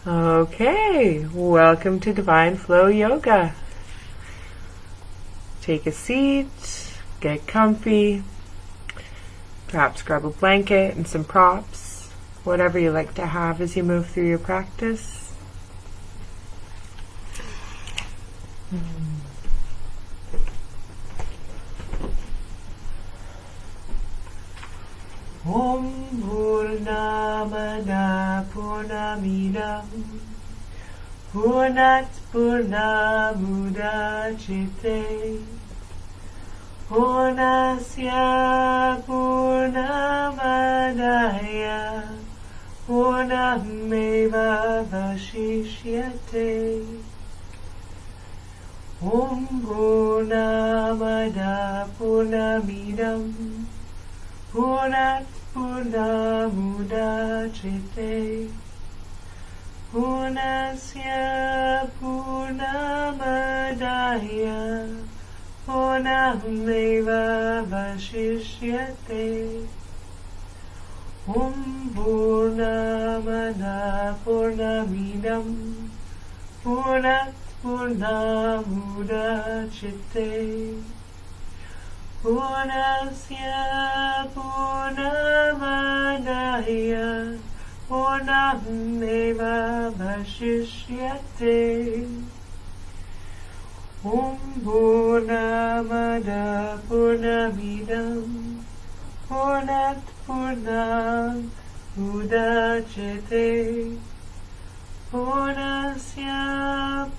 Okay, welcome to Divine Flow Yoga. Take a seat, get comfy, perhaps grab a blanket and some props, whatever you like to have as you move through your practice. Om Purnamada Purnamidam Purnat Purnamudachyate Purnasya Purnamadaya Purnameva Vashishyate Om Purnamada Purnamidam Purnat Purnamudachyate Purnasya Purnamadaya Purnameva Vashishyate Om Purnamada Purnamidam Purnat Purnamudachyate Purnasya Purnamadaya Purnameva Vashishyate Om Purnamada Purnamidam Purnat Purnamudachyate Purnasya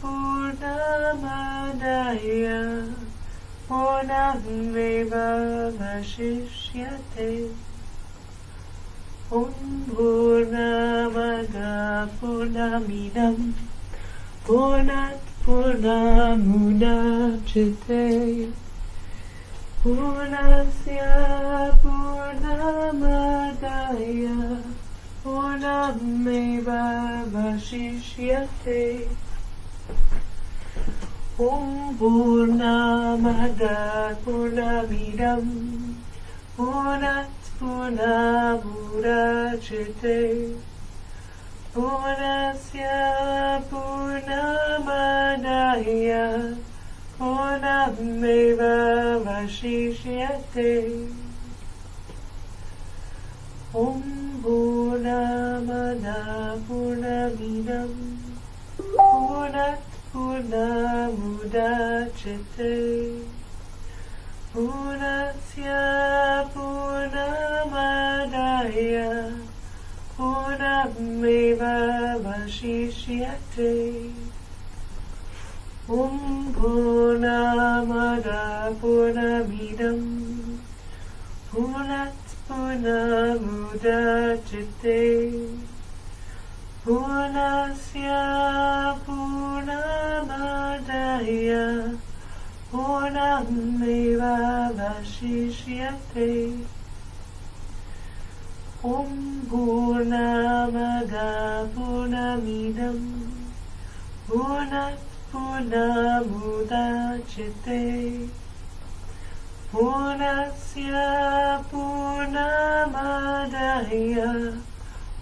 Purnamadaya Purnameva Vashishyate Om Purnamada Purnamidam Purnat Purnamudachyate Purnasya Purnamadaya Purnameva Vashishyate Om Purnamada Purnamidam Purnat Purnamudachyate Purnasya Purnamadaya Purnameva Vashishyate Om Purnamada Purnamidam Purnat Purnamudachyate Purnasya Purnamadaya Purnameva Vashishyate Om Purnamada Purnamidam Purnat Purnamudachyate Purnasya Purnamadaya Purnameva Vashishyate Om Purnamada Purnamidam Purnat Purnamudachyate Purnasya Purnamadaya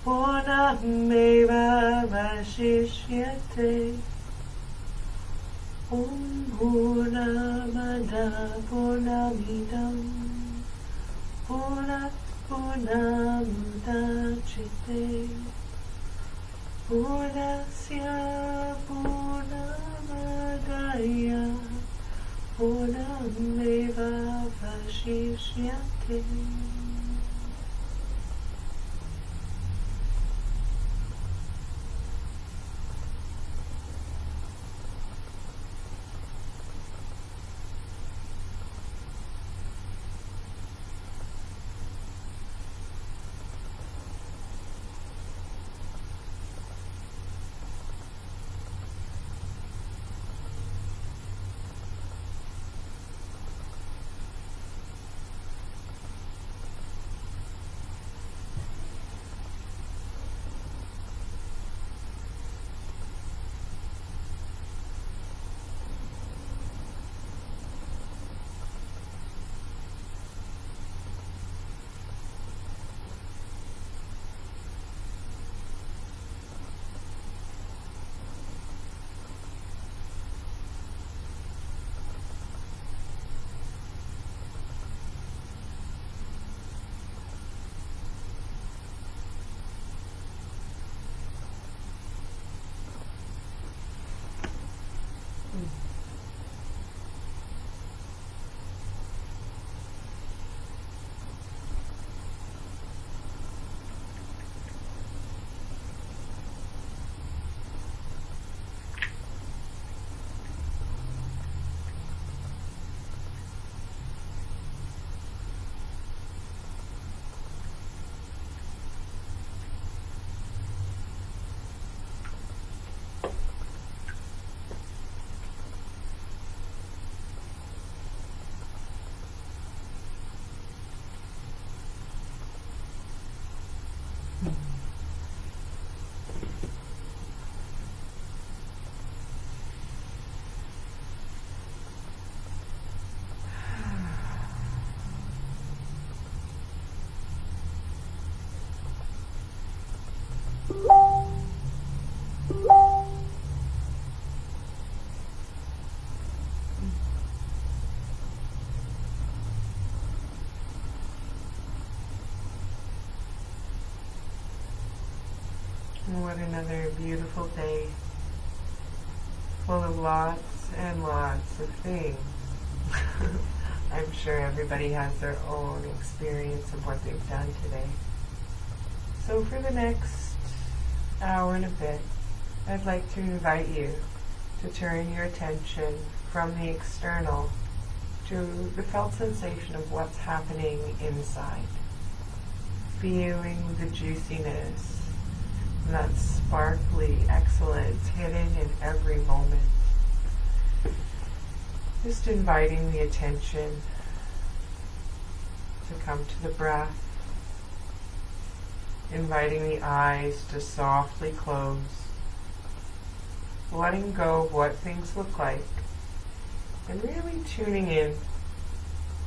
Purnameva Vashishyate Om Purnamada Purnamidam Purnat Purnamudachyate Purnasya Purnamadaya Purnameva Vashishyate. What another beautiful day, full of lots and lots of things. I'm sure everybody has their own experience of what they've done today. So for the next hour and a bit, I'd like to invite you to turn your attention from the external to the felt sensation of what's happening inside. Feeling the juiciness and that sparkly excellence hidden in every moment. Just inviting the attention to come to the breath. Inviting the eyes to softly close. Letting go of what things look like. And really tuning in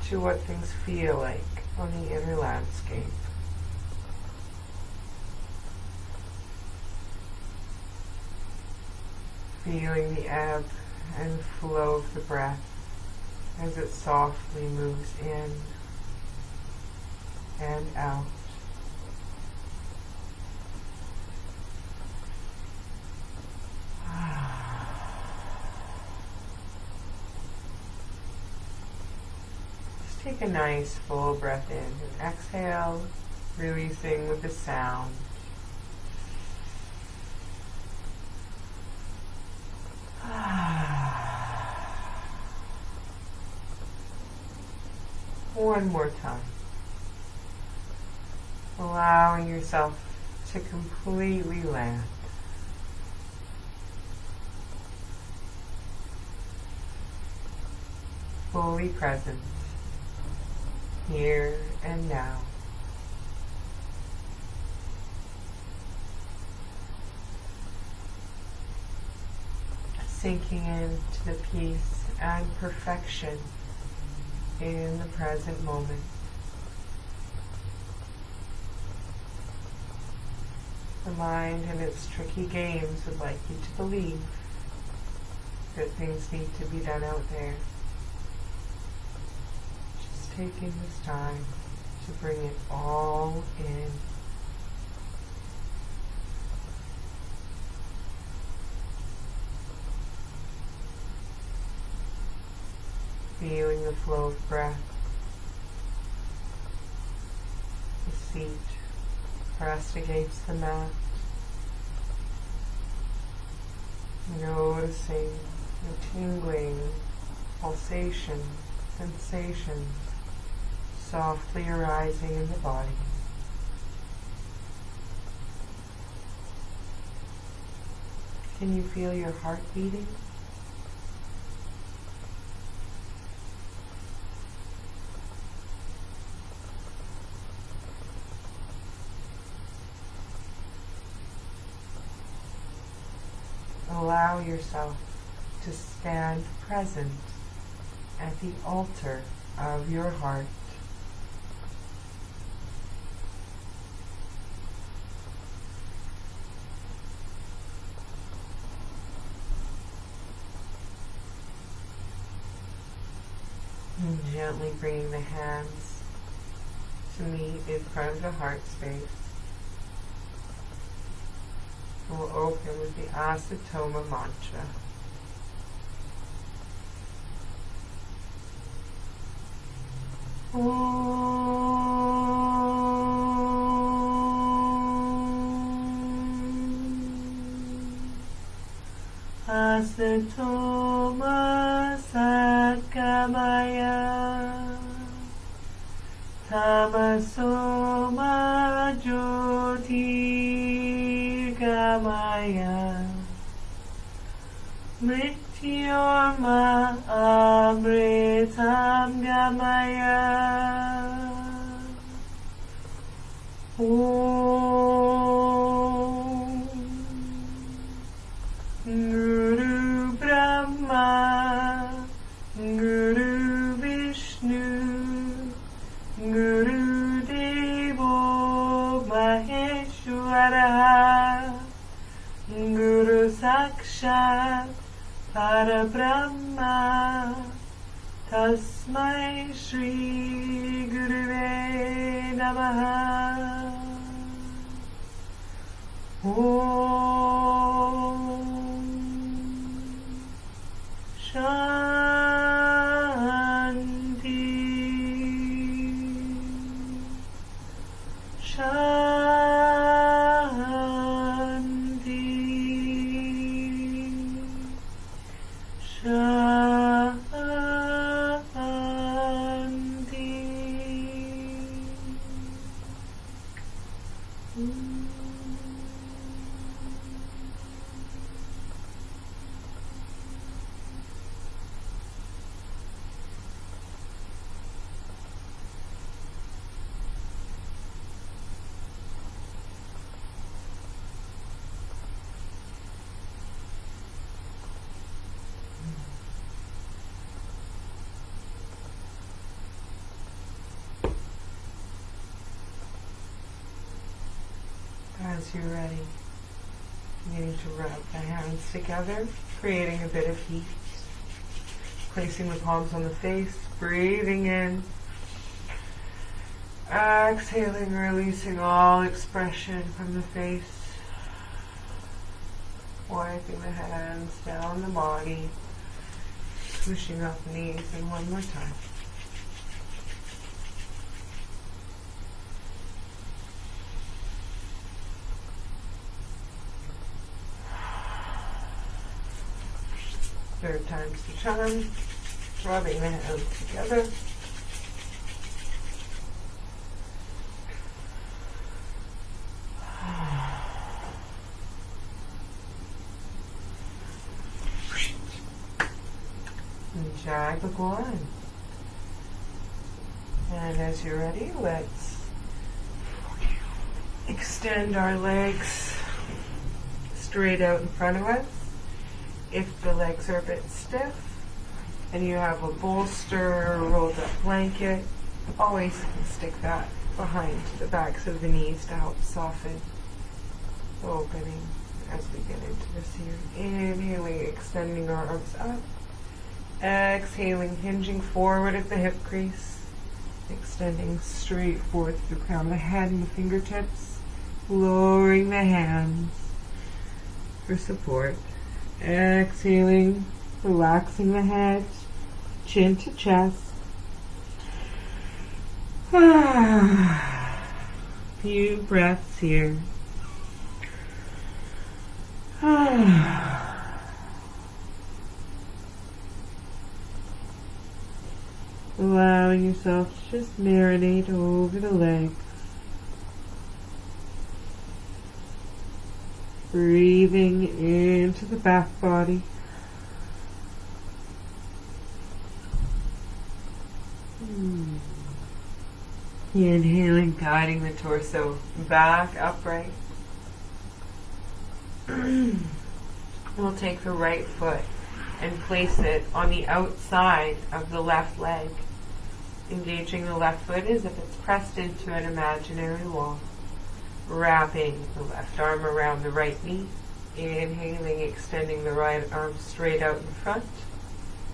to what things feel like on the inner landscape. Feeling the ebb and flow of the breath as it softly moves in and out. Just take a nice full breath in and exhale, releasing with a sound. One more time. Allowing yourself to completely land. Fully present, here and now. Sinking into the peace and perfection in the present moment. The mind and its tricky games would like you to believe that things need to be done out there. Just taking this time to bring it all in. Feeling the flow of breath, the seat pressed against the mat, noticing the tingling, pulsation, sensation softly arising in the body. Can you feel your heart beating? Allow yourself to stand present at the altar of your heart. And gently bringing the hands to meet in front of the heart space. We'll open with the Asatoma mantra. Asatoma Satgamaya Tamasoma Jyotirgamaya Mrityorma Amritam Gamaya. Om Guru Brahma Guru Vishnu Guru Devo Maheshwara Guru Sakshat Parabrahma Tasmai Shri Guruve Namaha. As you're ready, beginning to rub the hands together, creating a bit of heat. Placing the palms on the face, breathing in. Exhaling, releasing all expression from the face. Wiping the hands down the body. Pushing up the knees, and one more time. Third time's the charm, rubbing the hands together. And Jai Bhagwan. And as you're ready, let's extend our legs straight out in front of us. If the legs are a bit stiff and you have a bolster or rolled up blanket, always stick that behind the backs of the knees to help soften the opening as we get into this here. Inhaling, extending our arms up. Exhaling, hinging forward at the hip crease. Extending straight forward to the crown of the head and the fingertips. Lowering the hands for support. Exhaling, relaxing the head, chin to chest. Few breaths here. Allowing yourself to just marinate over the legs. Breathing into the back body. Inhaling, guiding the torso back upright. We'll take the right foot and place it on the outside of the left leg. Engaging the left foot as if it's pressed into an imaginary wall. Wrapping the left arm around the right knee. Inhaling, extending the right arm straight out in front.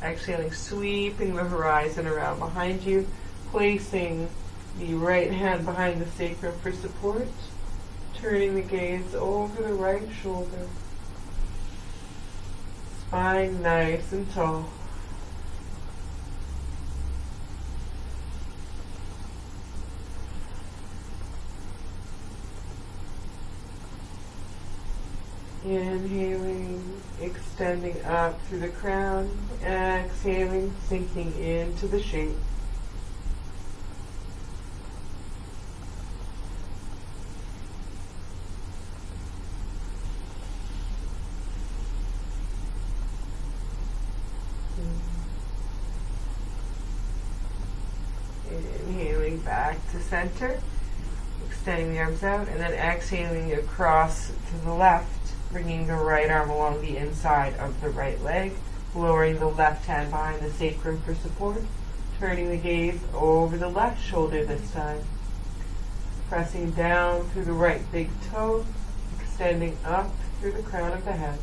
Exhaling, sweeping the horizon around behind you. Placing the right hand behind the sacrum for support. Turning the gaze over the right shoulder. Spine nice and tall. Inhaling, extending up through the crown. Exhaling, sinking into the shape. Inhaling back to center, extending the arms out, and then exhaling across to the left, bringing the right arm along the inside of the right leg, lowering the left hand behind the sacrum for support, turning the gaze over the left shoulder this time, pressing down through the right big toe, extending up through the crown of the head.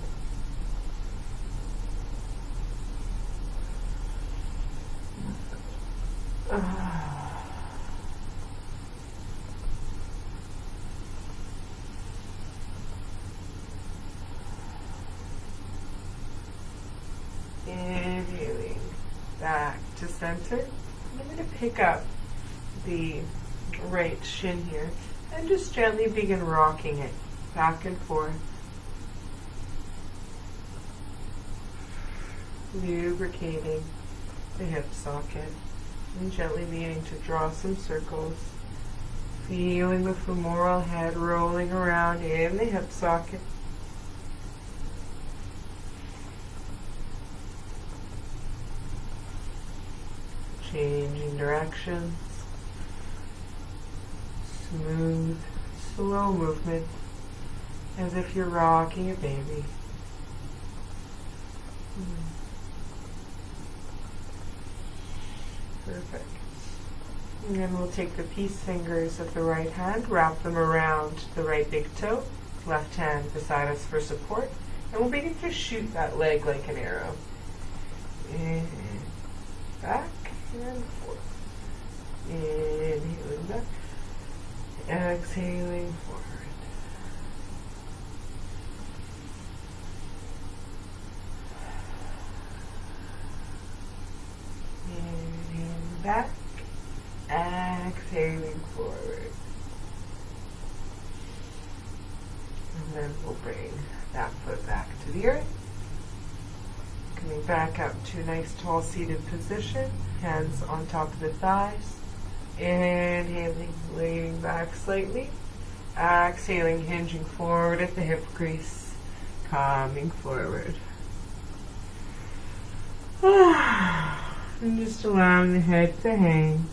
center. I'm going to pick up the right shin here and just gently begin rocking it back and forth, lubricating the hip socket and gently beginning to draw some circles, feeling the femoral head rolling around in the hip socket. Changing directions, smooth, slow movement, as if you're rocking a baby. Perfect. And then we'll take the peace fingers of the right hand, wrap them around the right big toe, left hand beside us for support, and we'll begin to shoot that leg like an arrow. And back and forth. Inhaling back, exhaling forward. Inhaling back, exhaling forward. And then we'll bring that foot back to the earth. Coming back up to a nice tall seated position, hands on top of the thighs. Inhaling, leaning back slightly. Exhaling, hinging forward at the hip crease, coming forward. And just allowing the head to hang.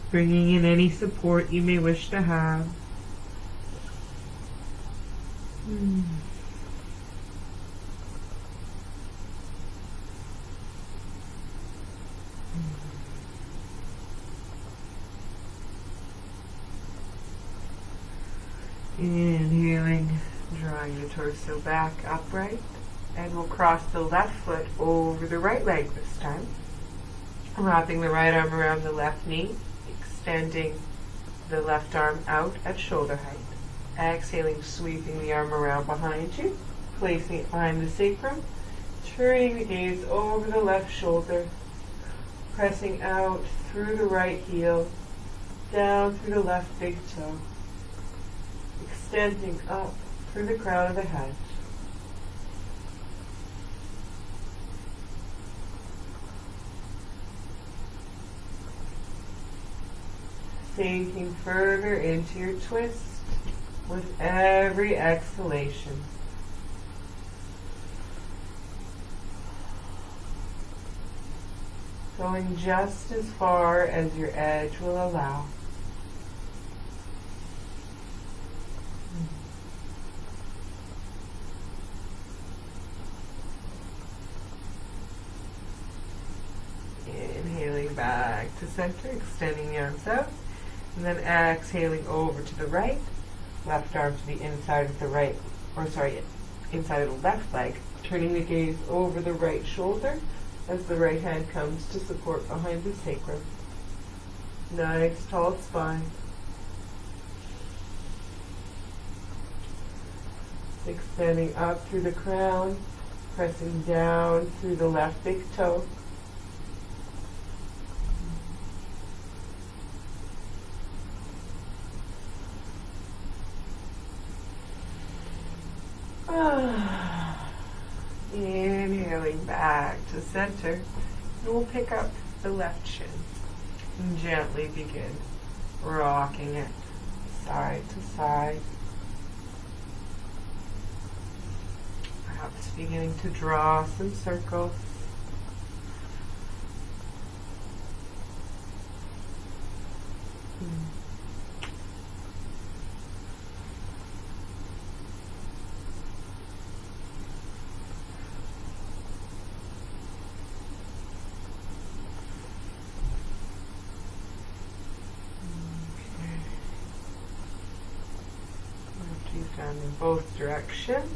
Bringing in any support you may wish to have. Inhaling, drawing the torso back upright, and we'll cross the left foot over the right leg this time, wrapping the right arm around the left knee, extending the left arm out at shoulder height. Exhaling, sweeping the arm around behind you, placing it behind the sacrum, turning the gaze over the left shoulder, pressing out through the right heel, down through the left big toe, extending up through the crown of the head. Sinking further into your twist with every exhalation. Going just as far as your edge will allow. Inhaling back to center, extending the arms out, and then exhaling over to the right, left arm to the inside of the right, inside of the left leg, turning the gaze over the right shoulder as the right hand comes to support behind the sacrum. Nice tall spine. Extending up through the crown, pressing down through the left big toe. Inhaling back to center, and we'll pick up the left shin and gently begin rocking it side to side. Perhaps beginning to draw some circles. Down in both directions.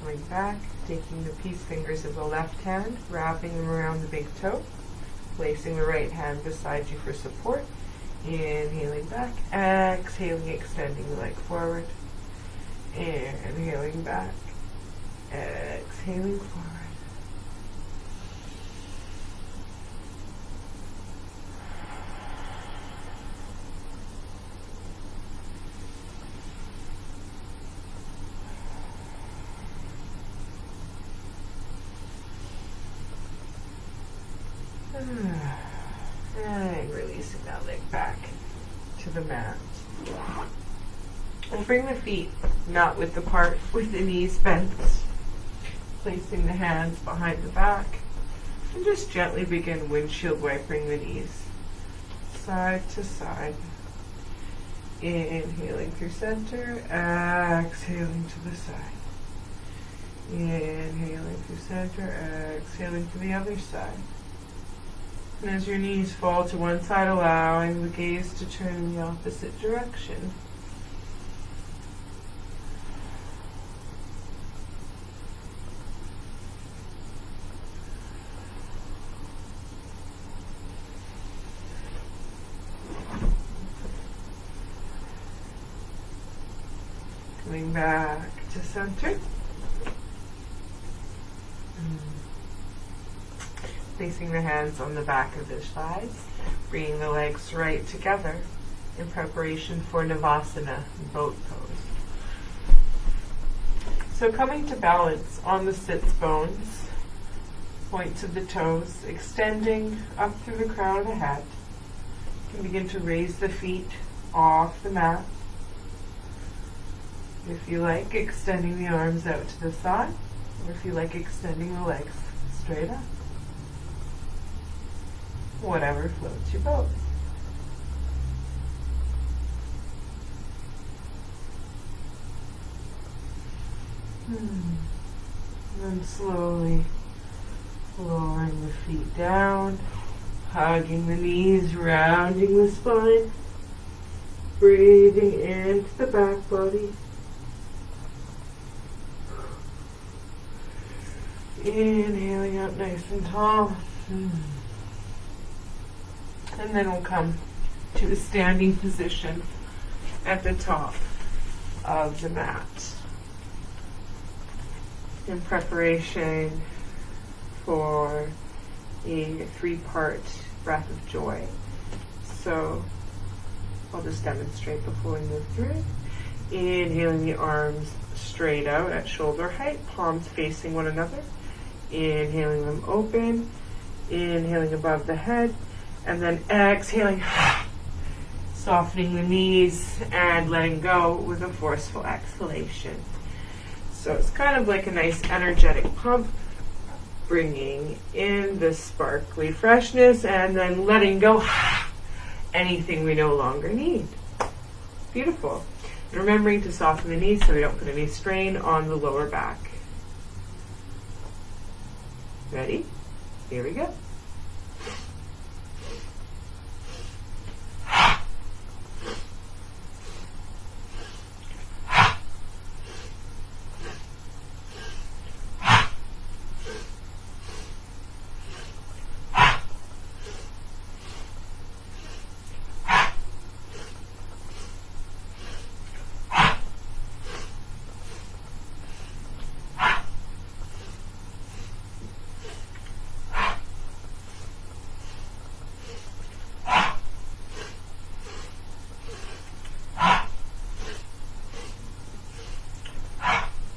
Going back, taking the peace fingers of the left hand, wrapping them around the big toe, placing the right hand beside you for support. Inhaling back, exhaling, extending the leg forward. Inhaling back, Exhaling forward. And releasing that leg back to the mat. And bring the feet not width apart with the knees bent. Placing the hands behind the back. And just gently begin windshield wiping the knees. Side to side. Inhaling through center. Exhaling to the side. Inhaling through center. Exhaling to the other side. And as your knees fall to one side, allowing the gaze to turn in the opposite direction. Coming back to center. Placing the hands on the back of the thighs, bringing the legs right together in preparation for Navasana, boat pose. So coming to balance on the sits bones, points of the toes, extending up through the crown of the head. You can begin to raise the feet off the mat. If you like, extending the arms out to the side, or if you like, extending the legs straight up. Whatever floats your boat. And slowly lowering the feet down, hugging the knees, rounding the spine, breathing into the back body. Inhaling up nice and tall. And then we'll come to a standing position at the top of the mat in preparation for a 3-part breath of joy. So I'll just demonstrate before we move through it. Inhaling the arms straight out at shoulder height, palms facing one another. Inhaling them open, inhaling above the head, and then exhaling, softening the knees and letting go with a forceful exhalation. So it's kind of like a nice energetic pump, bringing in the sparkly freshness and then letting go anything we no longer need. Beautiful. And remembering to soften the knees so we don't put any strain on the lower back. Ready? Here we go.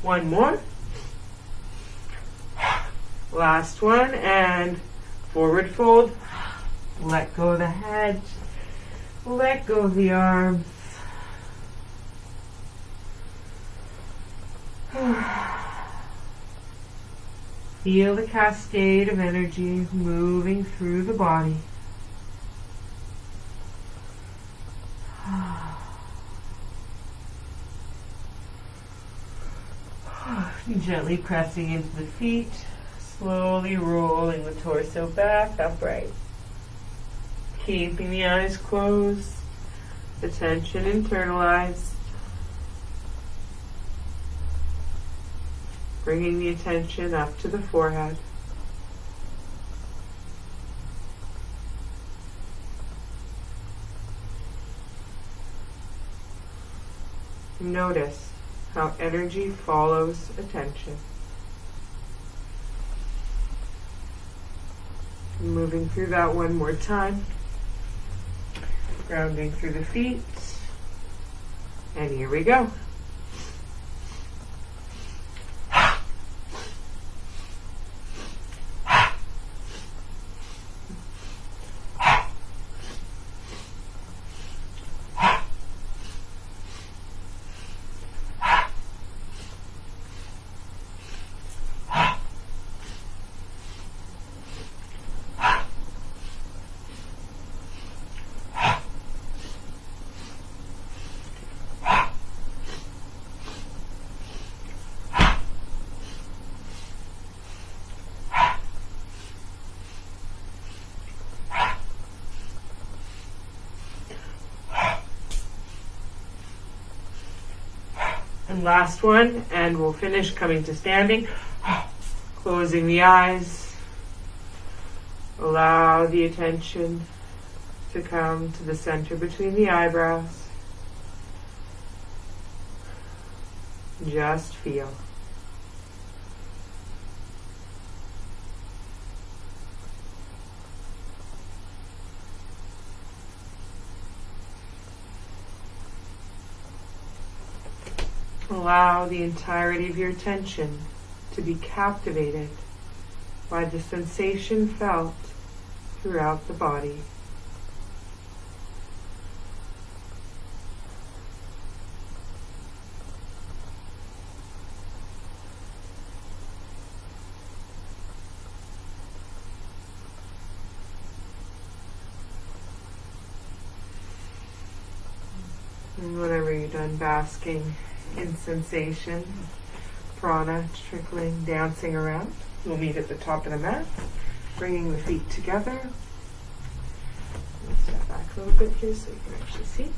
One more. Last one, and forward fold. Let go of the head. Let go of the arms. Feel the cascade of energy moving through the body. Gently pressing into the feet, slowly rolling the torso back upright. Keeping the eyes closed, the tension internalized. Bringing the attention up to the forehead. Notice how energy follows attention. Moving through that one more time. Grounding through the feet. And here we go. And last one, and we'll finish coming to standing. Closing the eyes. Allow the attention to come to the center between the eyebrows. Just feel. Allow the entirety of your attention to be captivated by the sensation felt throughout the body. And whenever you're done basking in sensation, prana trickling, dancing around, we'll meet at the top of the mat, bringing the feet together. Let's step back a little bit here so you can actually see.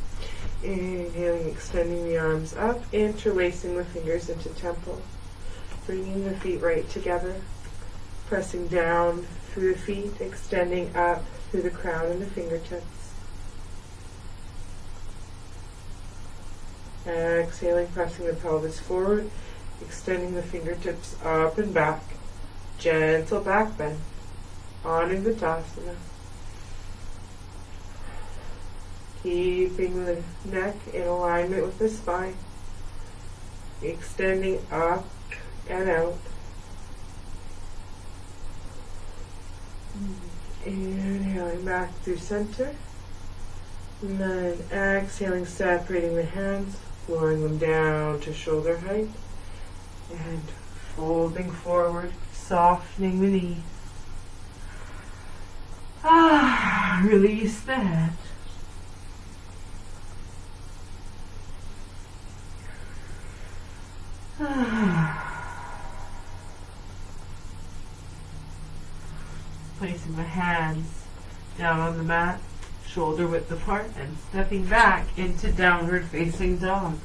Inhaling, extending the arms up, interlacing the fingers into temple, bringing the feet right together, pressing down through the feet, extending up through the crown and the fingertips. Exhaling, pressing the pelvis forward, extending the fingertips up and back. Gentle back bend. Anudvatasana. Keeping the neck in alignment with the spine. Extending up and out. Inhaling back through center. And then exhaling, separating the hands, lowering them down to shoulder height, and folding forward, softening the knees. Release the head. Placing the hands down on the mat, shoulder width apart, and stepping back into downward facing dog.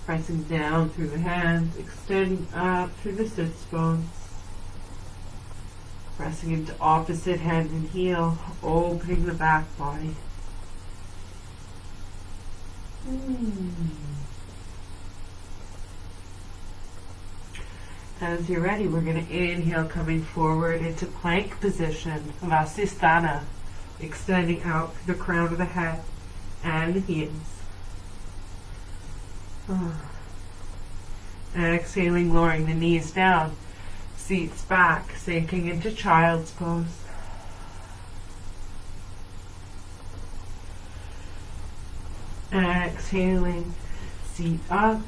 Pressing down through the hands, extending up through the sits bones. Pressing into opposite hand and heel, opening the back body. As you're ready, we're going to inhale, coming forward into plank position, Vasisthana, extending out through the crown of the head and the heels. Exhaling, lowering the knees down, seats back, sinking into child's pose. Exhaling, seat up,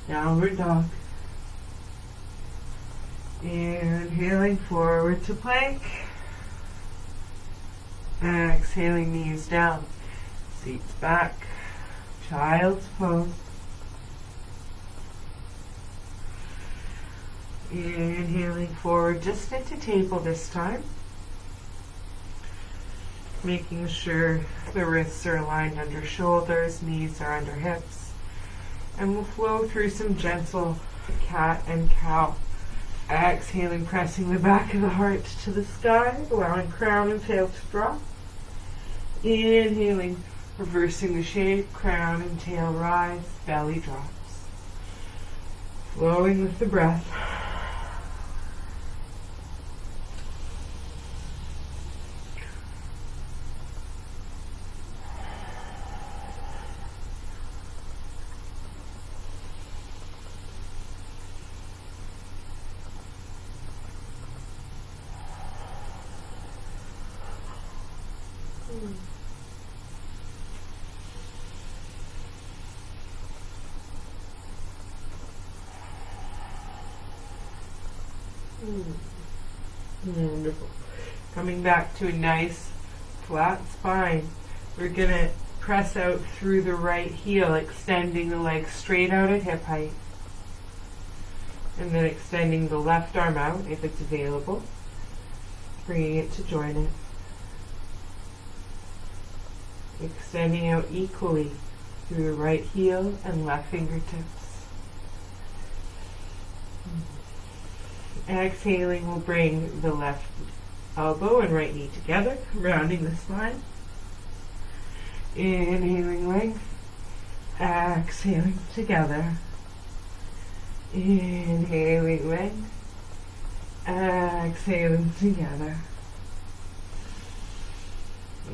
downward dog. Inhaling forward to plank. Exhaling, knees down, seats back, child's pose. Inhaling forward just into table this time. Making sure the wrists are aligned under shoulders, knees are under hips. And we'll flow through some gentle cat and cow. Exhaling, pressing the back of the heart to the sky, allowing crown and tail to drop. Inhaling, reversing the shape, crown and tail rise, belly drops. Flowing with the breath. Wonderful. Coming back to a nice flat spine. We're going to press out through the right heel, extending the leg straight out at hip height. And then extending the left arm out if it's available. Bringing it to join it. Extending out equally through the right heel and left fingertips. Exhaling will bring the left elbow and right knee together, rounding the spine. Inhaling length. Exhaling together. Inhaling length. Exhaling together.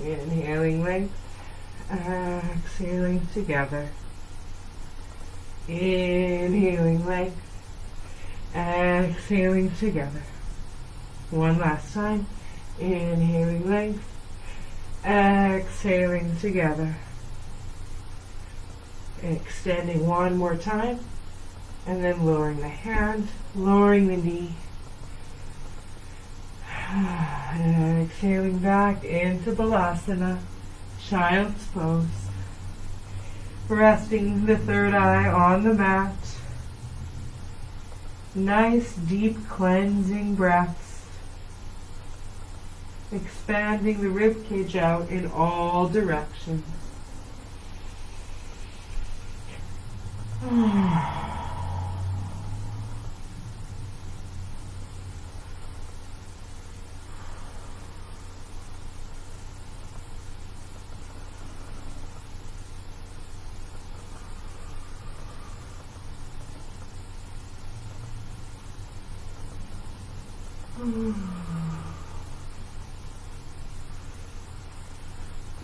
Inhaling length. Exhaling together. Inhaling length. Exhaling together. One last time. Inhaling length. Exhaling together. Extending one more time. And then lowering the hand, lowering the knee. And exhaling back into Balasana, Child's Pose. Resting the third eye on the mat. Nice deep cleansing breaths. Expanding the rib cage out in all directions.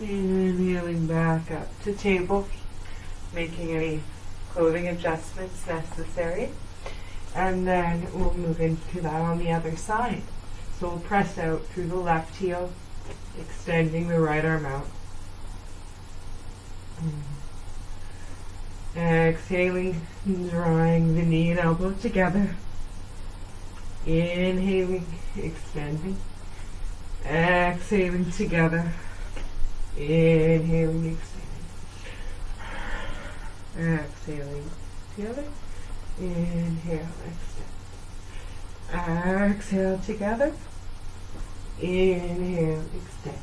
Inhaling back up to table, making any clothing adjustments necessary, and then we'll move into that on the other side. So we'll press out through the left heel, extending the right arm out. Exhaling, drawing the knee and elbow together. Inhaling, extending. Exhaling together. Inhaling, extending. Exhaling together. Inhale, extend. Exhale together. Inhale, extend.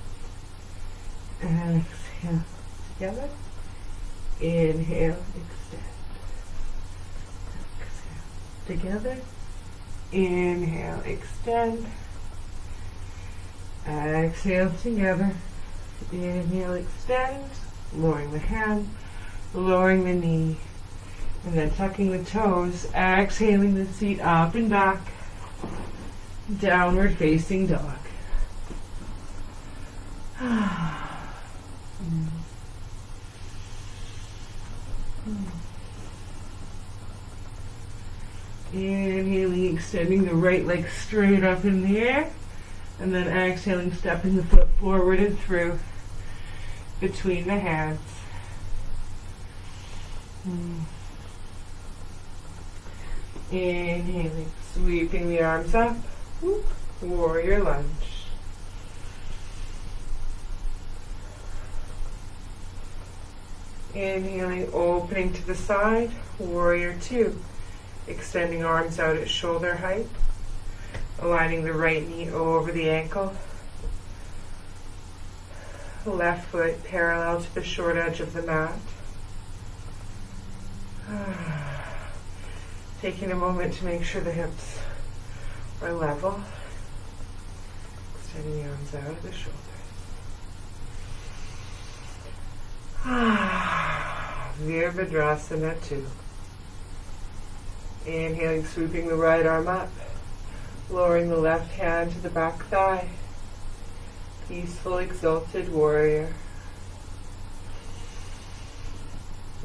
Exhale together. Inhale, extend. Exhale together. Inhale, extend. Exhale together. Inhale, extend. Lowering the hand, lowering the knee, and then tucking the toes. Exhaling the seat up and back. Downward facing dog. Inhaling, extending the right leg straight up in the air, and then exhaling, stepping the foot forward and through between the hands. Inhaling, sweeping the arms up, warrior lunge. Inhaling, opening to the side, warrior two. Extending arms out at shoulder height, aligning the right knee over the ankle, left foot parallel to the short edge of the mat. Taking a moment to make sure the hips are level, extending the arms out of the shoulders. Virabhadrasana 2. Inhaling, sweeping the right arm up, lowering the left hand to the back thigh. Peaceful, exalted warrior.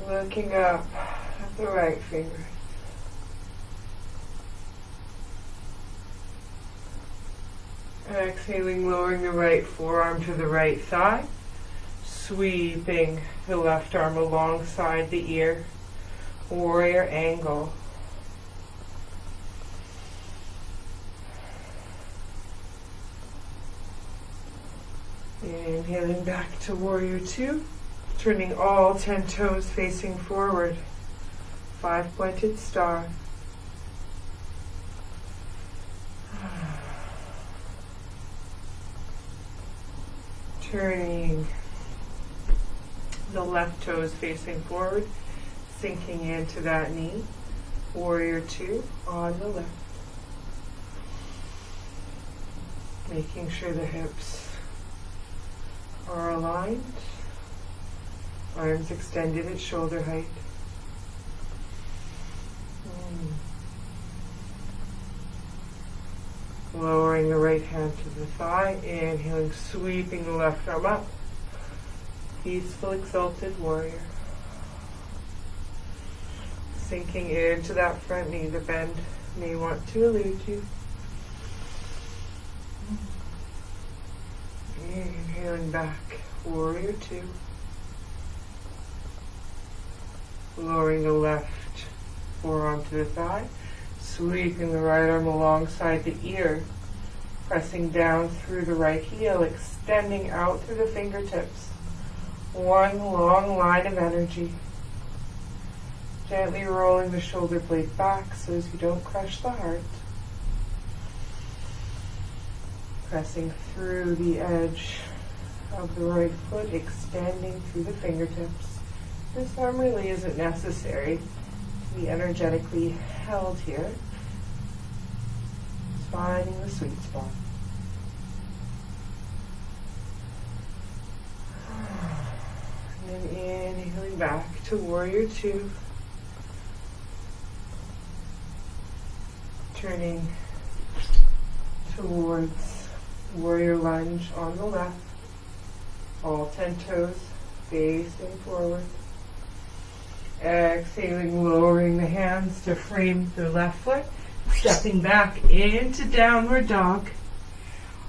Looking up at the right fingers. Exhaling, lowering the right forearm to the right thigh, Sweeping the left arm alongside the ear, warrior angle. Inhaling back to warrior two, turning all 10 toes facing forward, 5-pointed star. Turning the left toes facing forward, sinking into that knee, warrior two on the left. Making sure the hips are aligned, arms extended at shoulder height. Lowering the right hand to the thigh, inhaling, sweeping the left arm up. Peaceful, exalted warrior. Sinking into that front knee, the bend may want to elude you. Inhaling back, warrior two. Lowering the left forearm to the thigh, sweeping the right arm alongside the ear, pressing down through the right heel, extending out through the fingertips. One long line of energy. Gently rolling the shoulder blade back so as you don't crush the heart. Pressing through the edge of the right foot, extending through the fingertips. This arm really isn't necessary to be energetically held here. Just finding the sweet spot. And then inhaling back to warrior two. Turning towards warrior lunge on the left. All 10 toes facing forward. Exhaling, lowering the hands to frame the left foot. Stepping back into downward dog.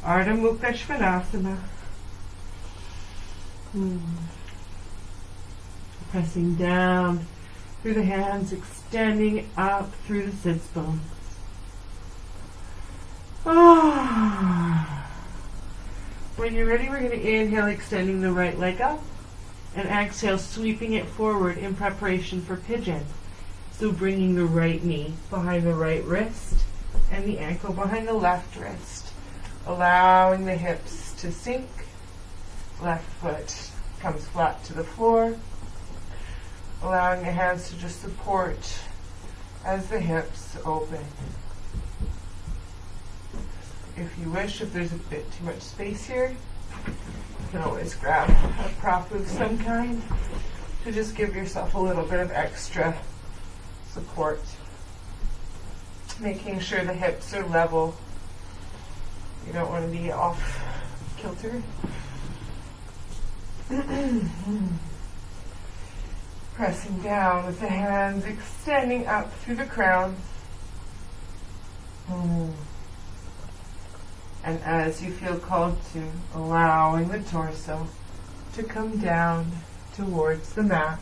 Ardha Mukha Svanasana. Pressing down through the hands, extending up through the sits bones. When you're ready, we're going to inhale, extending the right leg up, and exhale, sweeping it forward in preparation for pigeon. So bringing the right knee behind the right wrist and the ankle behind the left wrist, allowing the hips to sink. Left foot comes flat to the floor, allowing the hands to just support as the hips open. If you wish, if there's a bit too much space here, you can always grab a prop of some kind to just give yourself a little bit of extra support. Making sure the hips are level. You don't want to be off kilter. Pressing down with the hands extending up through the crown. And as you feel called to, allowing the torso to come down towards the mat.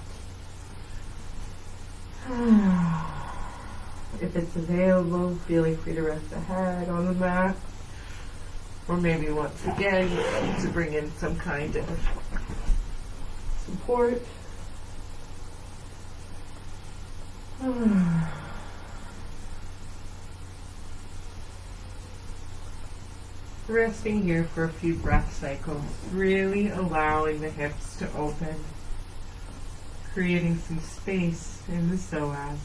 If it's available, feeling free to rest the head on the mat. Or maybe once again, to bring in some kind of support. Resting here for a few breath cycles, really allowing the hips to open, creating some space in the psoas.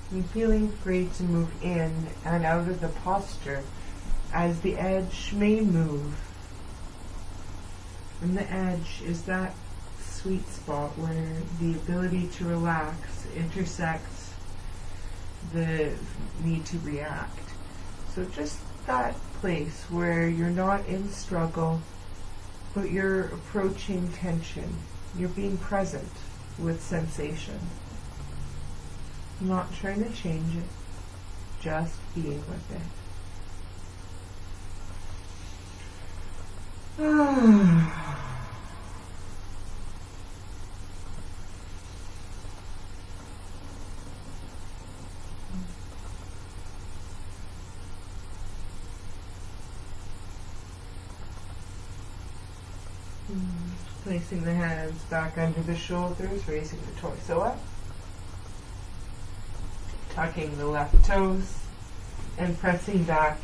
And feeling free to move in and out of the posture as the edge may move. And the edge is that sweet spot where the ability to relax intersects the need to react. So just that place where you're not in struggle, but you're approaching tension. You're being present with sensation. Not trying to change it, just being with it. Placing the hands back under the shoulders, raising the torso up, tucking the left toes, and pressing back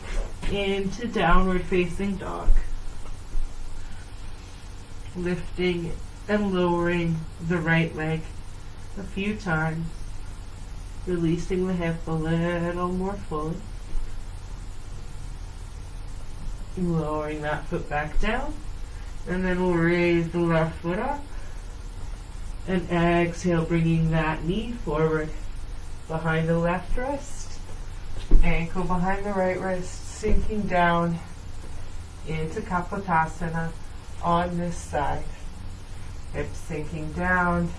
into downward facing dog. Lifting and lowering the right leg a few times, releasing the hip a little more fully. Lowering that foot back down. And then we'll raise the left foot up and exhale, bringing that knee forward behind the left wrist, ankle behind the right wrist, sinking down into Kapotasana on this side. Hips sinking down,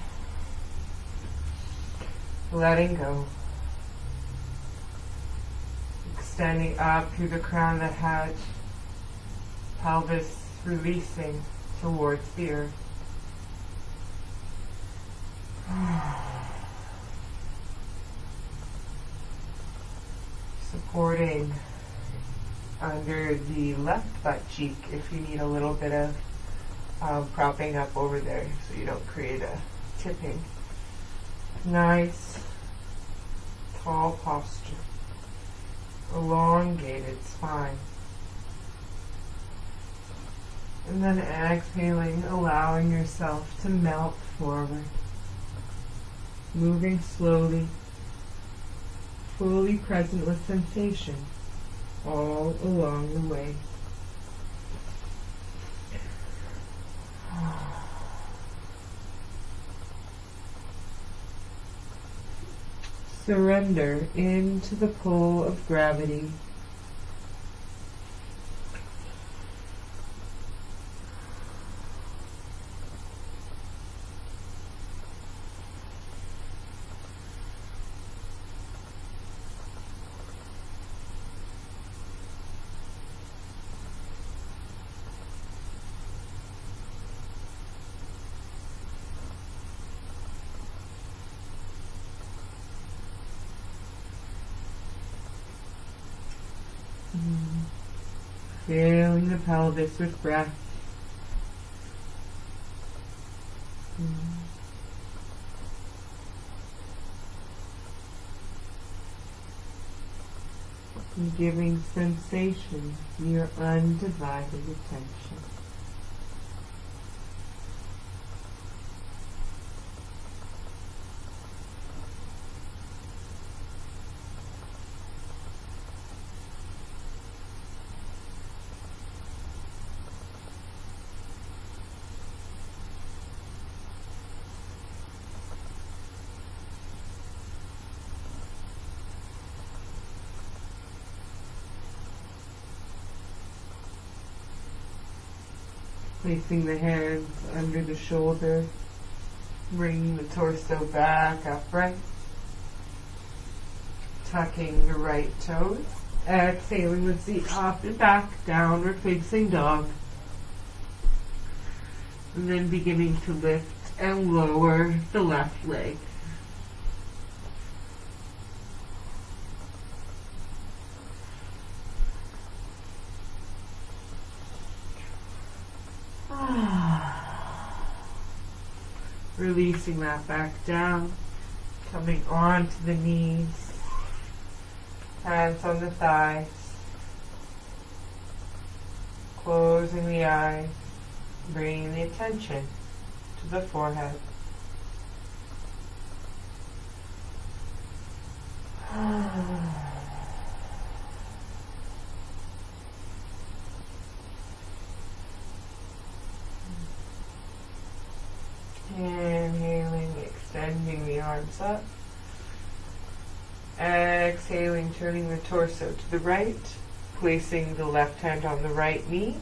letting go. Extending up through the crown of the head, pelvis releasing towards the earth. Supporting under the left butt cheek if you need a little bit of propping up over there so you don't create a tipping. Nice, tall posture. Elongated spine. And then exhaling, allowing yourself to melt forward. Moving slowly, fully present with sensation all along the way. Surrender into the pull of gravity. Filling the pelvis with breath. And giving sensation your undivided attention. Placing the hands under the shoulder, bringing the torso back upright, tucking the right toes, exhaling with the up and back, downward facing dog, and then beginning to lift and lower the left leg. Releasing that back down, coming onto the knees, hands on the thighs, closing the eyes, bringing the attention to the forehead. Inhaling, extending the arms up. Exhaling, turning the torso to the right, placing the left hand on the right knee,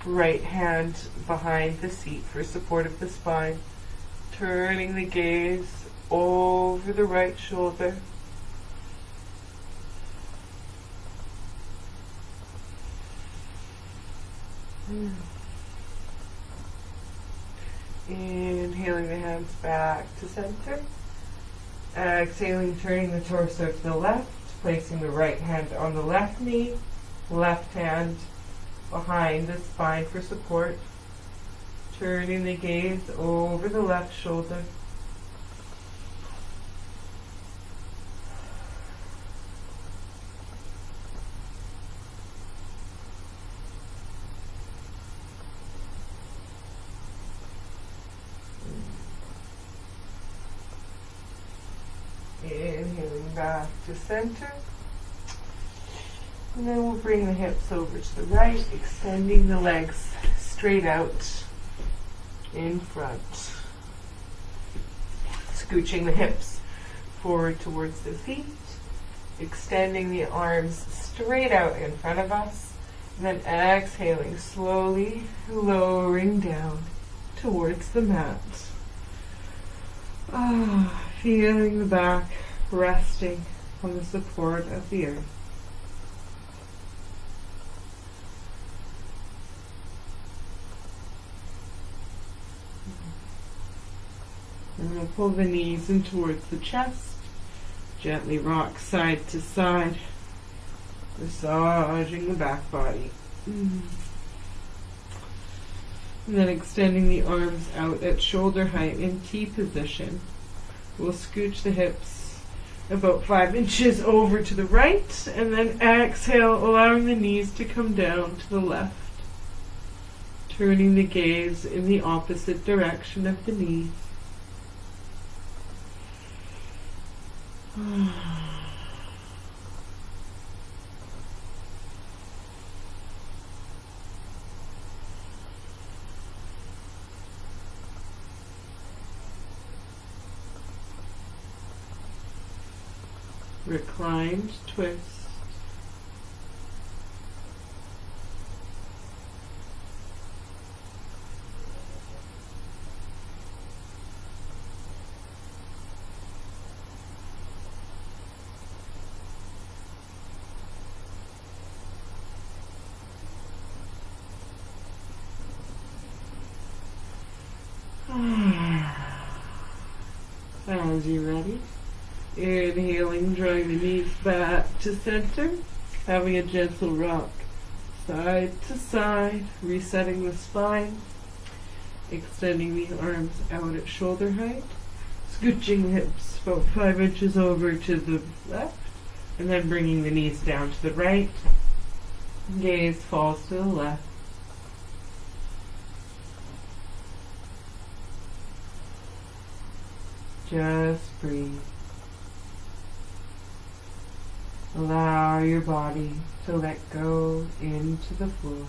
right hand behind the seat for support of the spine, turning the gaze over the right shoulder. Inhaling the hands back to center. Exhaling, turning the torso to the left, placing the right hand on the left knee, left hand behind the spine for support, turning the gaze over the left shoulder. Inhaling back to center. And then we'll bring the hips over to the right, extending the legs straight out in front. Scooching the hips forward towards the feet, extending the arms straight out in front of us, and then exhaling slowly, lowering down towards the mat. Feeling the back resting on the support of the earth. And we'll pull the knees in towards the chest. Gently rock side to side, massaging the back body. And then extending the arms out at shoulder height in T position. We'll scooch the hips about 5 inches over to the right, and then exhale, allowing the knees to come down to the left. Turning the gaze in the opposite direction of the knees. Reclined twist. As you're ready, inhaling, drawing the knees back to center, having a gentle rock side to side, resetting the spine, extending the arms out at shoulder height, scooching the hips about 5 inches over to the left, and then bringing the knees down to the right. Gaze falls to the left. Just breathe. Allow your body to let go into the floor.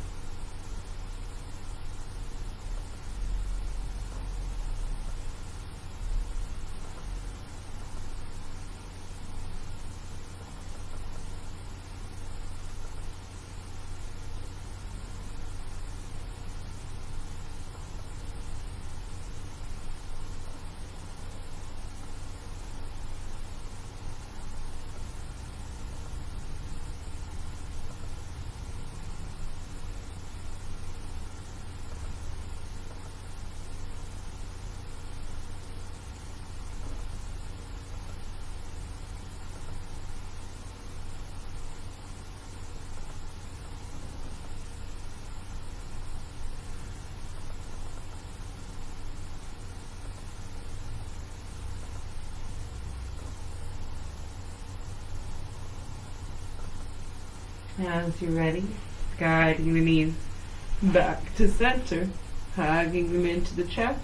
As you're ready, guiding the knees back to center, hugging them into the chest,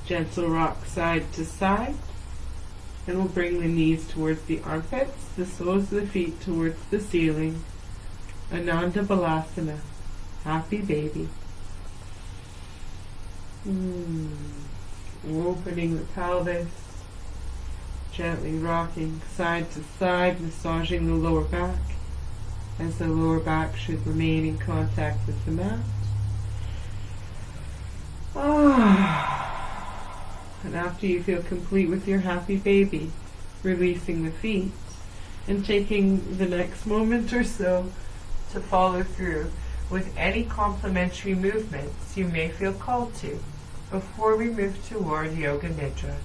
gentle rock side to side, and we'll bring the knees towards the armpits, the soles of the feet towards the ceiling. Ananda Balasana, happy baby. Opening the pelvis, gently rocking side to side, massaging the lower back. as the lower back should remain in contact with the mat. And after you feel complete with your happy baby, releasing the feet and taking the next moment or so to follow through with any complementary movements you may feel called to before we move toward Yoga Nidra.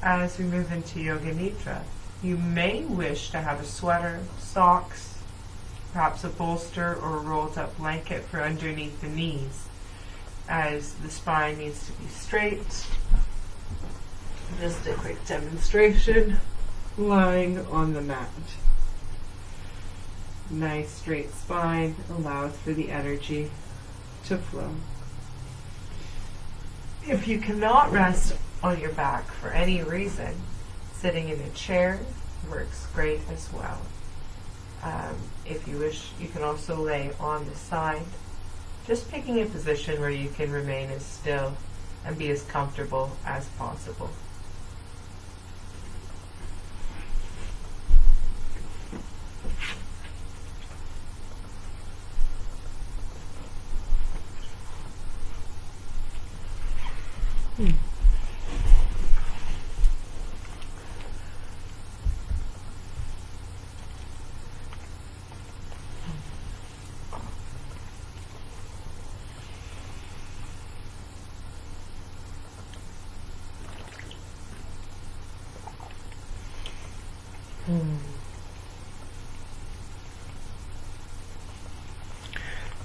As we move into Yoga Nidra, you may wish to have a sweater, socks, perhaps a bolster or a rolled up blanket for underneath the knees, as the spine needs to be straight. Just a quick demonstration, lying on the mat. Nice straight spine allows for the energy to flow. If you cannot rest on your back for any reason, sitting in a chair works great as well. If you wish, you can also lay on the side, just picking a position where you can remain as still and be as comfortable as possible.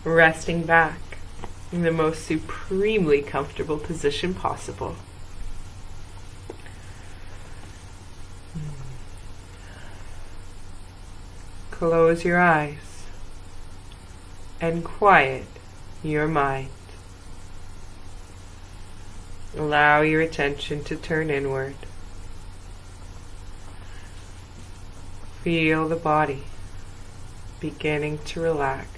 Resting back in the most supremely comfortable position possible. Close your eyes and quiet your mind. Allow your attention to turn inward. Feel the body beginning to relax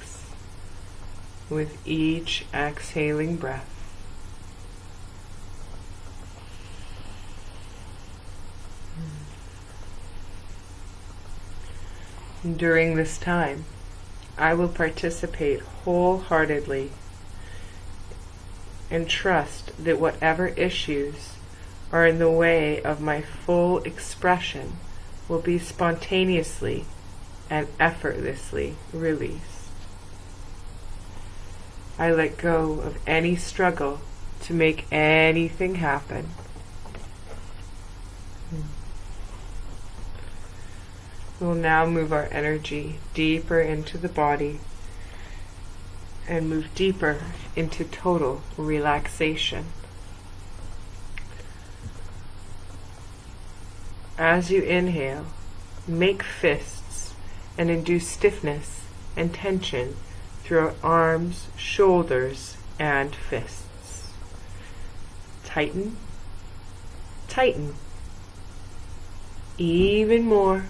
with each exhaling breath. During this time, I will participate wholeheartedly and trust that whatever issues are in the way of my full expression will be spontaneously and effortlessly released. I let go of any struggle to make anything happen. We'll now move our energy deeper into the body and move deeper into total relaxation. As you inhale, make fists and induce stiffness and tension through arms, shoulders, and fists. Tighten, tighten, even more.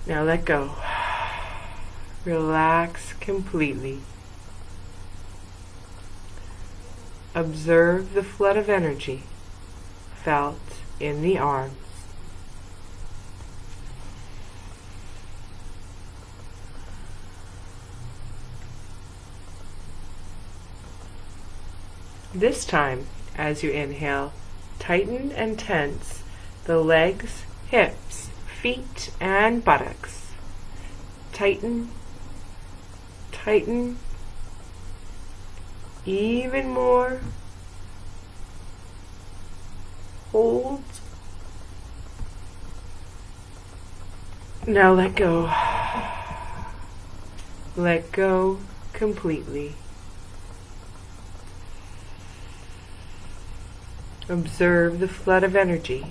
Now let go. Relax completely. Observe the flood of energy felt in the arms. This time, as you inhale, tighten and tense the legs, hips, feet, and buttocks. Tighten, tighten, even more. Hold. Now let go. Let go completely. Observe the flood of energy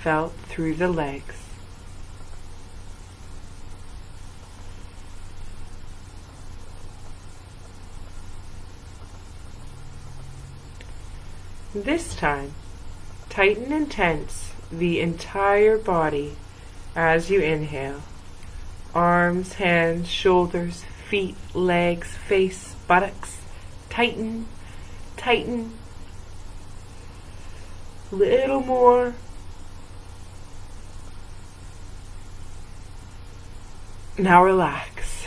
felt through the legs. This time, tighten and tense the entire body as you inhale. Arms, hands, shoulders, feet, legs, face, buttocks. Tighten, tighten. Little more. Now relax.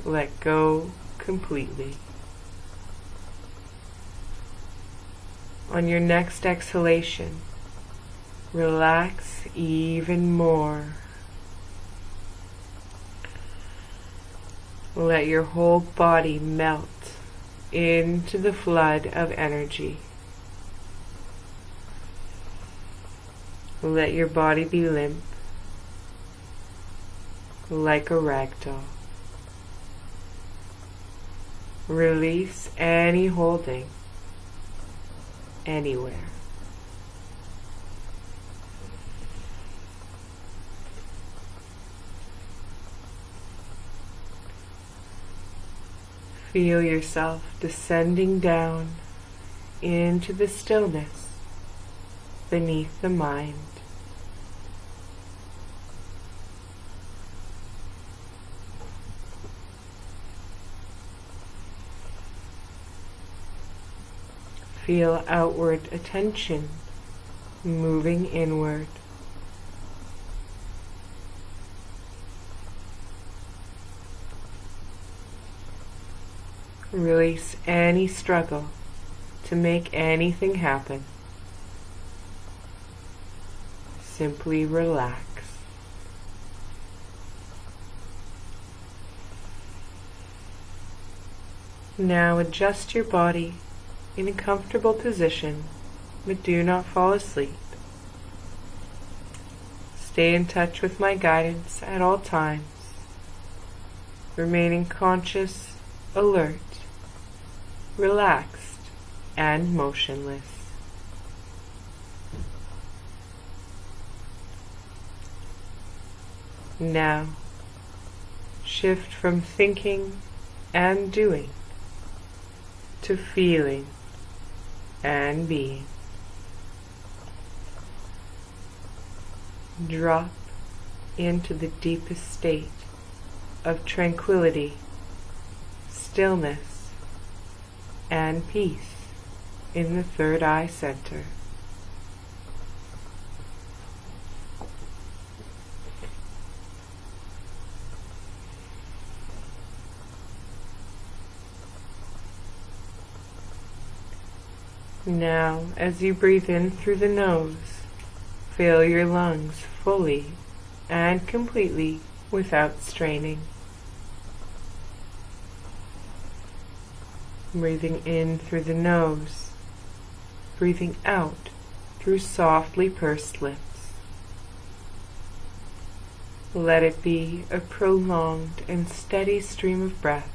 Let go completely. On your next exhalation, relax even more. Let your whole body melt into the flood of energy. Let your body be limp, like a rag doll. Release any holding anywhere. Feel yourself descending down into the stillness beneath the mind. Feel outward attention moving inward. Release any struggle to make anything happen. Simply relax. Now adjust your body in a comfortable position, but do not fall asleep. Stay in touch with my guidance at all times, remaining conscious, alert, relaxed, and motionless. Now, shift from thinking and doing to feeling and being. Drop into the deepest state of tranquility, stillness, and peace in the third eye center. Now, as you breathe in through the nose, fill your lungs fully and completely without straining. Breathing in through the nose, breathing out through softly pursed lips. Let it be a prolonged and steady stream of breath,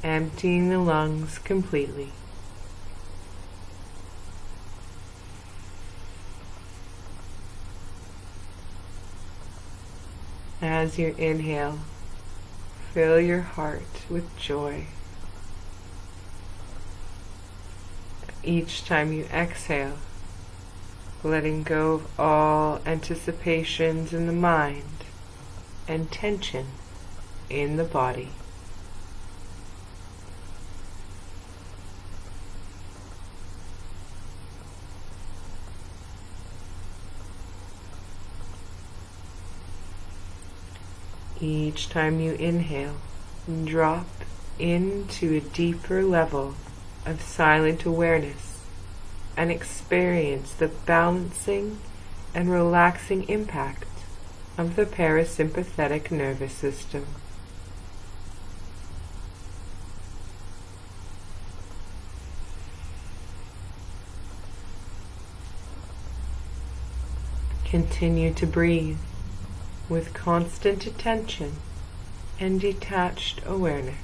emptying the lungs completely. As you inhale, fill your heart with joy. Each time you exhale, letting go of all anticipations in the mind and tension in the body. Each time you inhale, drop into a deeper level of silent awareness and experience the balancing and relaxing impact of the parasympathetic nervous system. Continue to breathe with constant attention and detached awareness.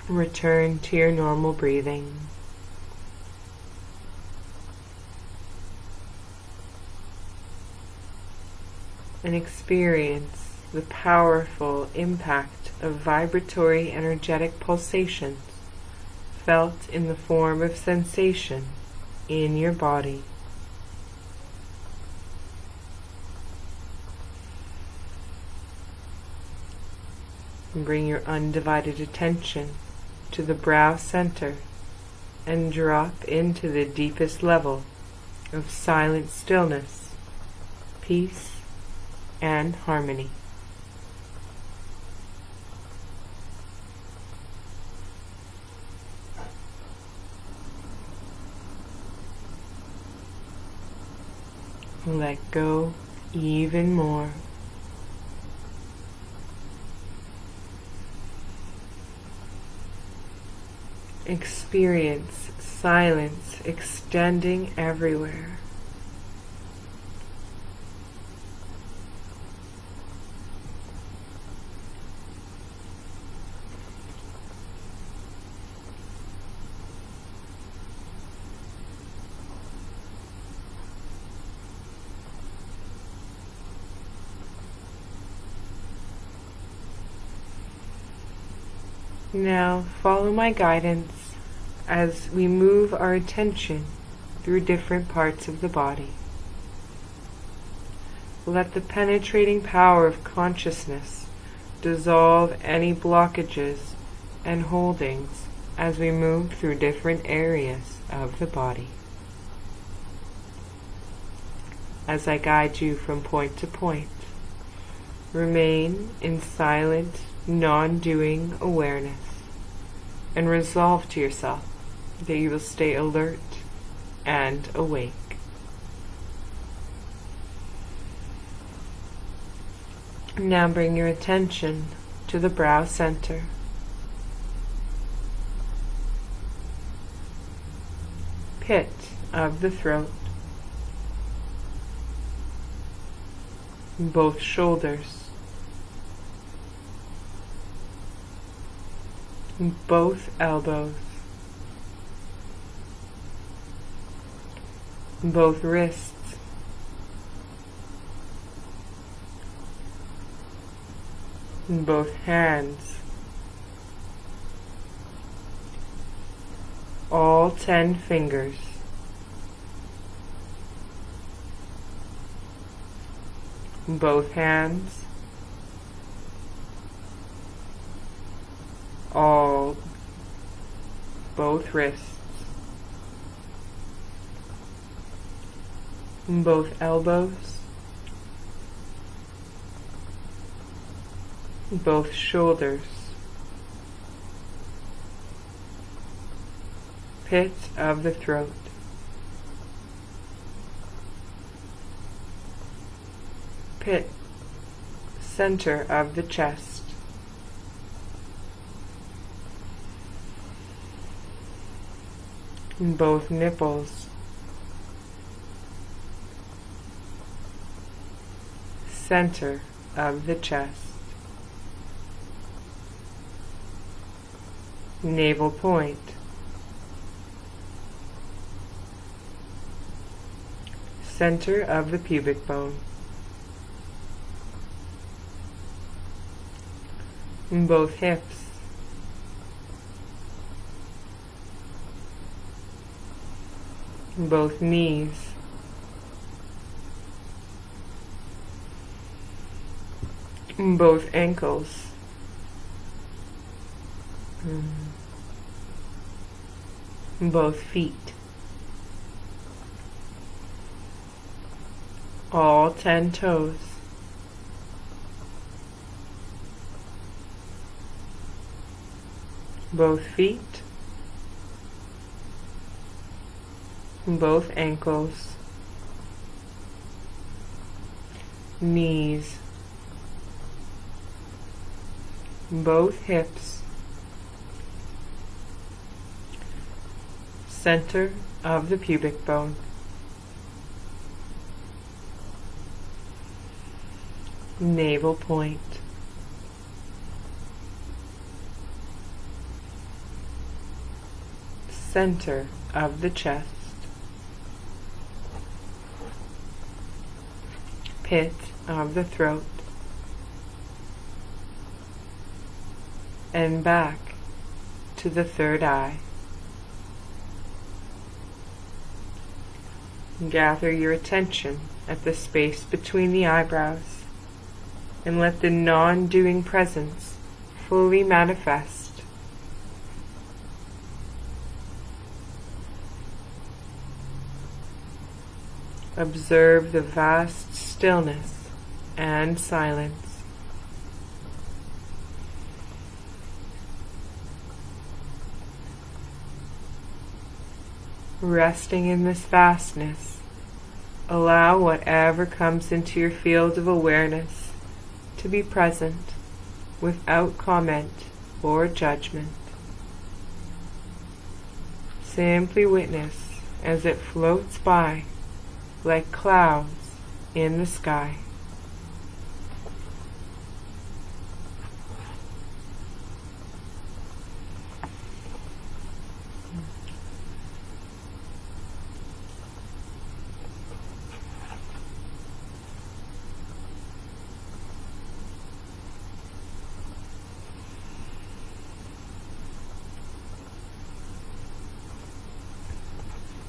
Return to your normal breathing. And experience the powerful impact of vibratory energetic pulsations felt in the form of sensation in your body. And bring your undivided attention to the brow center and drop into the deepest level of silent stillness, peace, and harmony. Let go even more. Experience silence extending everywhere. Now follow my guidance as we move our attention through different parts of the body. Let the penetrating power of consciousness dissolve any blockages and holdings as we move through different areas of the body. As I guide you from point to point, remain in silent, non-doing awareness and resolve to yourself that you will stay alert and awake. Now bring your attention to the brow center. Pit of the throat. Both shoulders. Both elbows. Both wrists. Both hands. All 10 fingers. Both hands. Both wrists. Both elbows. Both shoulders. Pit of the throat. Pit, center of the chest. Both nipples. Center of the chest. Navel point. Center of the pubic bone. Both hips. Both knees. Both ankles. Both feet. All 10 toes. Both feet. Both ankles. Knees. Both hips. Center of the pubic bone. Navel point. center of the chest, pit of the throat, and back to the third eye. Gather your attention at the space between the eyebrows and let the non-doing presence fully manifest. Observe the vast stillness and silence. Resting in this vastness, allow whatever comes into your field of awareness to be present without comment or judgment. Simply witness as it floats by like clouds in the sky.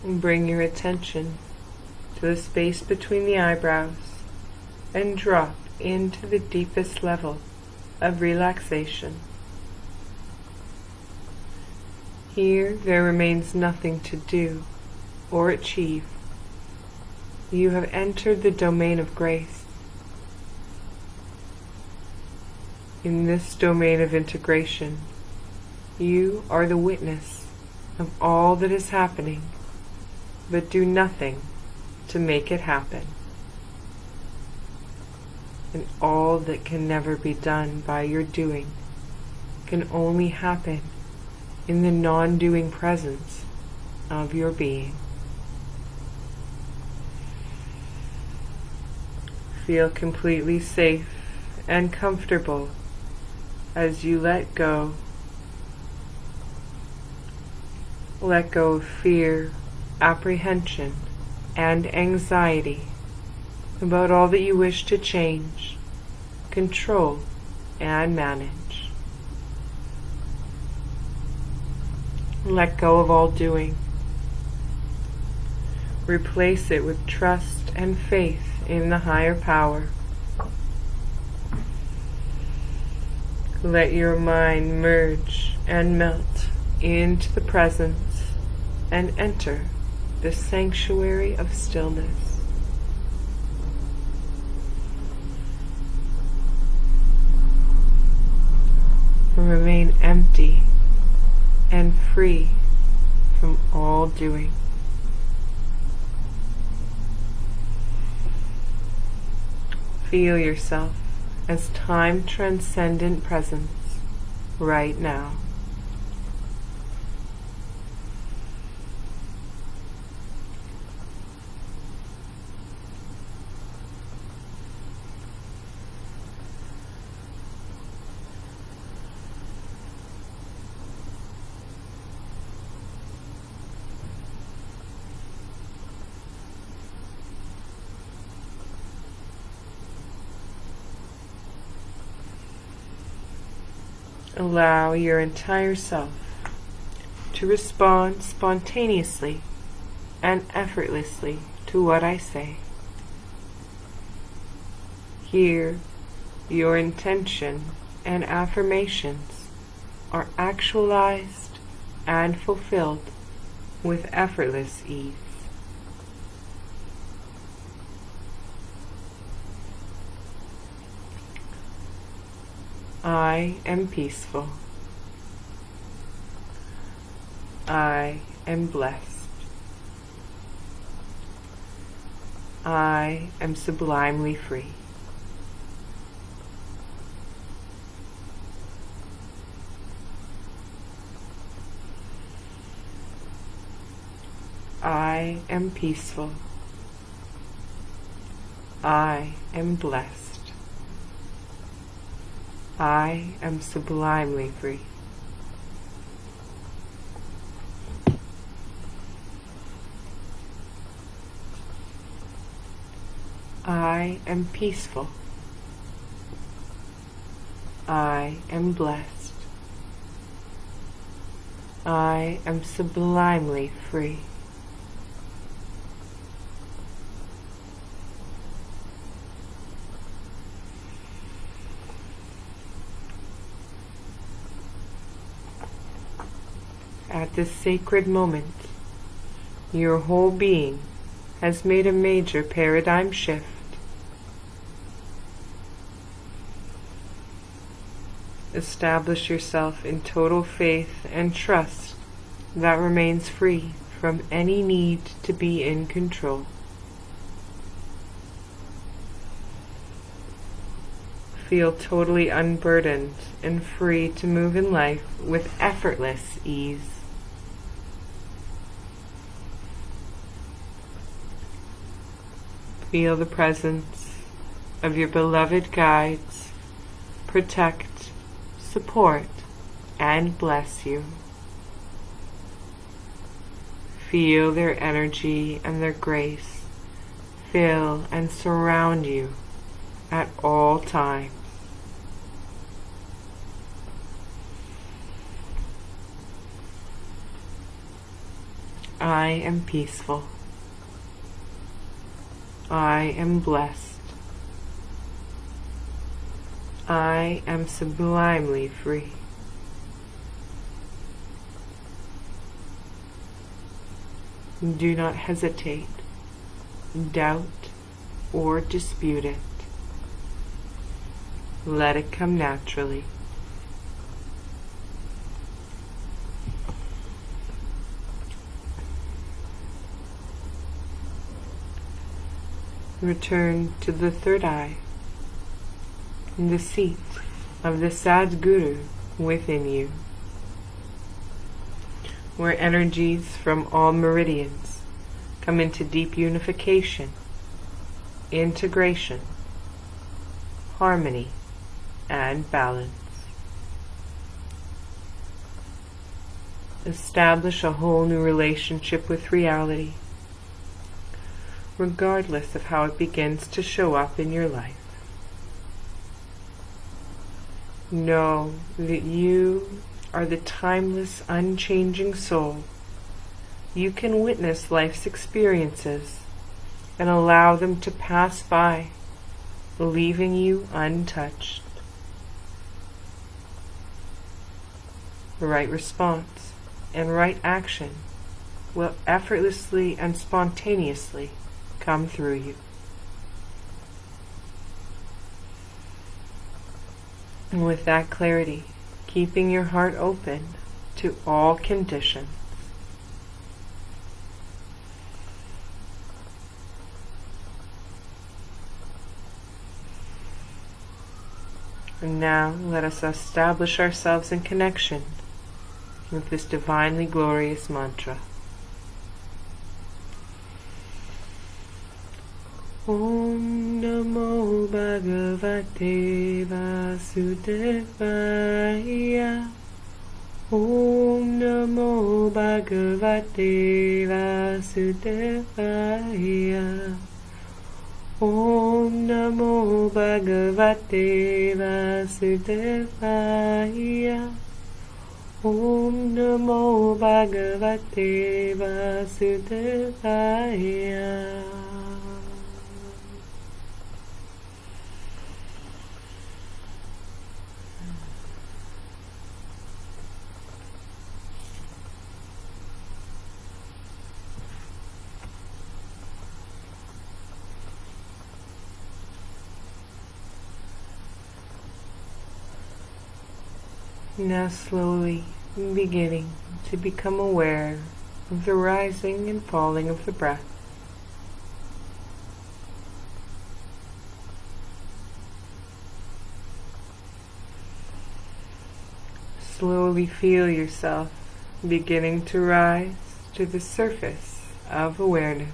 Bring your attention to the space between the eyebrows and drop into the deepest level of relaxation. Here there remains nothing to do or achieve. You have entered the domain of grace. In this domain of integration, you are the witness of all that is happening, but do nothing to make it happen. And all that can never be done by your doing can only happen in the non-doing presence of your being. Feel completely safe and comfortable as you let go. Let go of fear, apprehension, and anxiety about all that you wish to change, control, and manage. Let go of all doing. Replace it with trust and faith in the higher power. Let your mind merge and melt into the presence and enter the sanctuary of stillness. Remain empty and free from all doing. Feel yourself as time-transcendent presence right now. Allow your entire self to respond spontaneously and effortlessly to what I say. Here, your intention and affirmations are actualized and fulfilled with effortless ease. I am peaceful. I am blessed. I am sublimely free. I am peaceful. I am blessed. I am sublimely free. I am peaceful. I am blessed. I am sublimely free. At this sacred moment, your whole being has made a major paradigm shift. Establish yourself in total faith and trust that remains free from any need to be in control. Feel totally unburdened and free to move in life with effortless ease. Feel the presence of your beloved guides protect, support, and bless you. Feel their energy and their grace fill and surround you at all times. I am peaceful. I am blessed. I am sublimely free. Do not hesitate, doubt, or dispute it. Let it come naturally. Return to the third eye, the seat of the Sadguru within you, where energies from all meridians come into deep unification, integration, harmony, and balance. Establish a whole new relationship with reality, regardless of how it begins to show up in your life. Know that you are the timeless, unchanging soul. You can witness life's experiences and allow them to pass by, leaving you untouched. The right response and right action will effortlessly and spontaneously come through you. And with that clarity, keeping your heart open to all conditions, and now let us establish ourselves in connection with this divinely glorious mantra. Om Namo Bhagavate Vasudevaya. Om Namo Bhagavate Vasudevaya. Om Namo Bhagavate Vasudevaya. Om Namo Bhagavate Vasudevaya. Now slowly beginning to become aware of the rising and falling of the breath. Slowly feel yourself beginning to rise to the surface of awareness.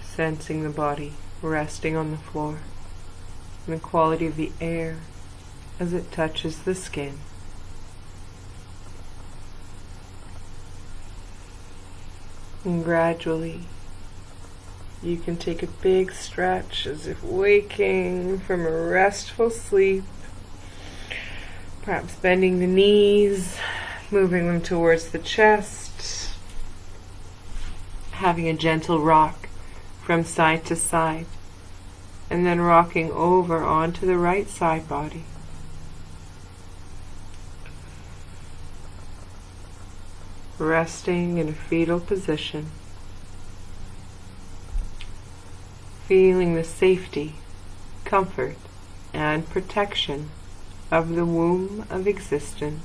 Sensing the body resting on the floor, and the quality of the air as it touches the skin. And gradually, you can take a big stretch as if waking from a restful sleep. Perhaps bending the knees, moving them towards the chest, having a gentle rock from side to side, and then rocking over onto the right side body. Resting in a fetal position, feeling the safety, comfort, and protection of the womb of existence.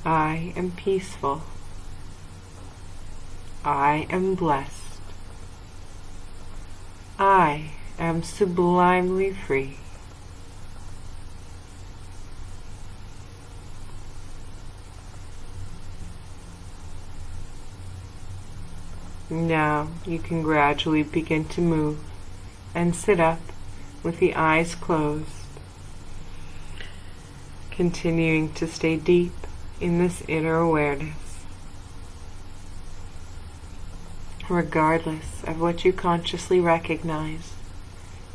I am peaceful. I am blessed. I am sublimely free. Now you can gradually begin to move and sit up with the eyes closed, continuing to stay deep in this inner awareness. Regardless of what you consciously recognize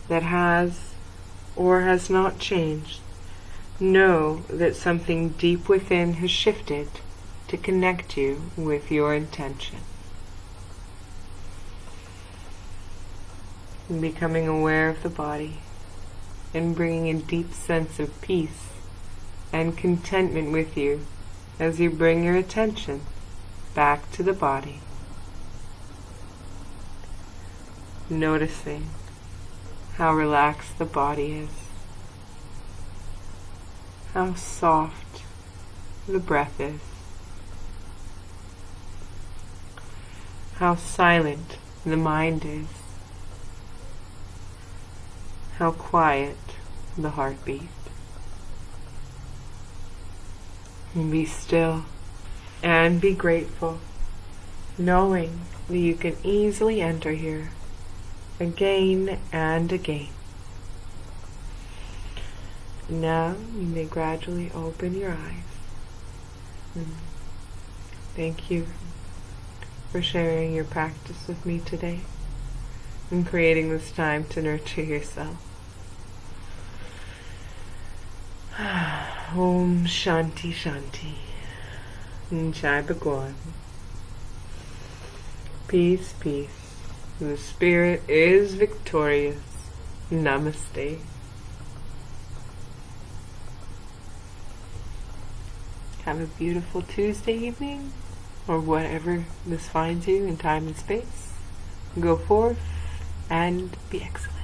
that has or has not changed, know that something deep within has shifted to connect you with your intention. And becoming aware of the body and bringing a deep sense of peace and contentment with you as you bring your attention back to the body. Noticing how relaxed the body is, how soft the breath is, how silent the mind is, how quiet the heartbeat. And be still and be grateful, knowing that you can easily enter here again and again. Now you may gradually open your eyes. Thank you for sharing your practice with me today and creating this time to nurture yourself. Om Shanti Shanti. Jai Bhagwan. Peace, peace. The spirit is victorious. Namaste. Have a beautiful Tuesday evening, or whatever this finds you in time and space. Go forth and be excellent.